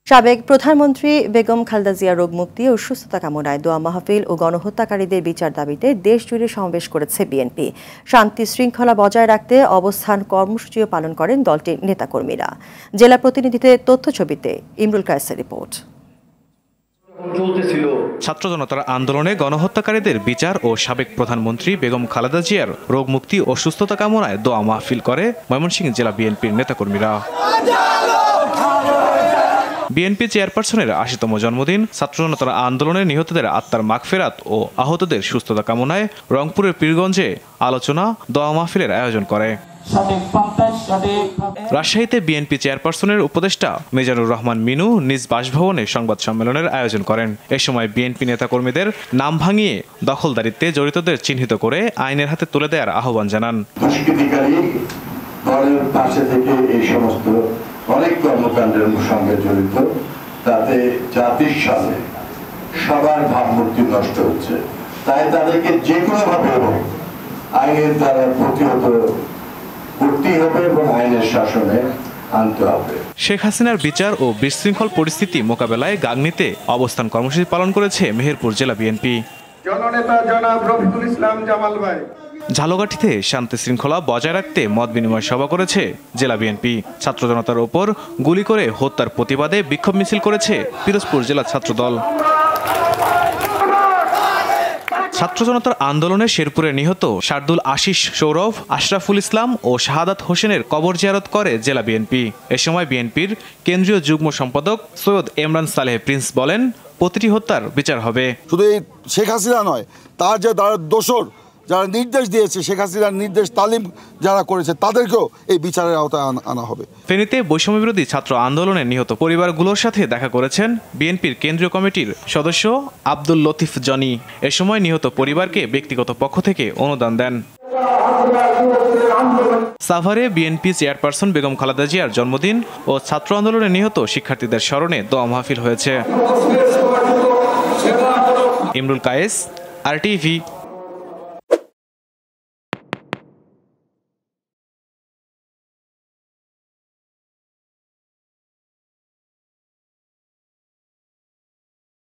সাবেক প্রধানমন্ত্রী বেগম খালেদা জিয়া রোগ মুক্তি ও সুস্থতা কামনায় দোয়া মাহফিল ও গণহত্যাকারীদের বিচার দাবিতে দেশজুড়ে সমাবেশ করেছে বিএনপি। শান্তি শৃঙ্খলা বজায় রাখতে অবস্থান কর্মসূচিও পালন করেন দলটির নেতাকর্মীরা। জেলা প্রতিনিধিদের তথ্য ছবিতে ইমরুল কায়েসের রিপোর্ট। ছাত্র জনতার আন্দোলনে গণহত্যাকারীদের বিচার ও সাবেক প্রধানমন্ত্রী বেগম খালেদা জিয়ার রোগ মুক্তি ও সুস্থতা কামনায় দোয়া মাহফিল করে ময়মনসিংহ জেলা বিএনপির নেতাকর্মীরা। বিএনপি চেয়ারপারসনের ৮০তম জন্মদিন, ছাত্র জনতার আন্দোলনে নিহতদের আত্মার মাগফিরাত ও আহতদের সুস্থতা কামনায় রংপুরের পীরগঞ্জে আলোচনা দোয়া মাহফিলের আয়োজন করে। রাজশাহীতে বিএনপি চেয়ারপারসনের উপদেষ্টা মিজানুর রহমান মিনু নিজ বাসভবনে সংবাদ সম্মেলনের আয়োজন করেন। এ সময় বিএনপি নেতাকর্মীদের নাম ভাঙিয়ে দখলদারিত্বে জড়িতদের চিহ্নিত করে আইনের হাতে তুলে দেওয়ার আহ্বান জানান। অনেক কর্মকাণ্ডের সঙ্গে জড়িত, তাতে জাতির সামনে সবার ভাবমূর্তি নষ্ট হচ্ছে। তাই তাদেরকে যে কোনোভাবে আইনের দ্বারা প্রতিহত করতেই হবে এবং আইনের শাসনে আনতে হবে। শেখ হাসিনার বিচার ও বিশৃঙ্খল পরিস্থিতি মোকাবেলায় গাংনীতে অবস্থান কর্মসূচি পালন করেছে মেহেরপুর জেলা বিএনপি। জননেতা জনাব রফিকুল ইসলাম জামাল ভাই। ঝালকাঠিতে শান্তি শৃঙ্খলা বজায় রাখতে মত বিনিময় সভা করেছে জেলা বিএনপি। ছাত্র জনতার ওপর গুলি করে হত্যার প্রতিবাদে বিক্ষোভ মিছিল করেছে পিরোজপুর জেলা ছাত্রদল। ছাত্র জনতার আন্দোলনে শেরপুরে নিহত শার্দুল আশিস সৌরভ, আশরাফুল ইসলাম ও শাহাদাত হোসেনের কবর জিয়ারত করে জেলা বিএনপি। এ সময় বিএনপির কেন্দ্রীয় যুগ্ম সম্পাদক সৈয়দ এমরান সালেহ প্রিন্স বলেন, প্রতিটি হত্যার বিচার হবে। শুধু এই শেখ হাসিনা নয়, তার যে দোসর যারা নির্দেশ দিয়েছে, শেখ হাসিনার নির্দেশ তালিম যারা করেছে, তাদেরকেও এই বিচারের আওতায় আনা হবে। ফেনীতে বৈষম্য বিরোধী ছাত্র আন্দোলনে নিহত পরিবারগুলোর সাথে দেখা করেছেন বিএনপির কেন্দ্রীয় কমিটির সদস্য আব্দুল লতিফ জনি। এ সময় নিহত পরিবারকে ব্যক্তিগত পক্ষ থেকে অনুদান দেন। সাভারে বিএনপি চেয়ারপারসন বেগম খালেদা জিয়ার জন্মদিন ও ছাত্র আন্দোলনে নিহত শিক্ষার্থীদের স্মরণে দোয়া মাহফিল হয়েছে। ইমরুল কায়েস, RTV।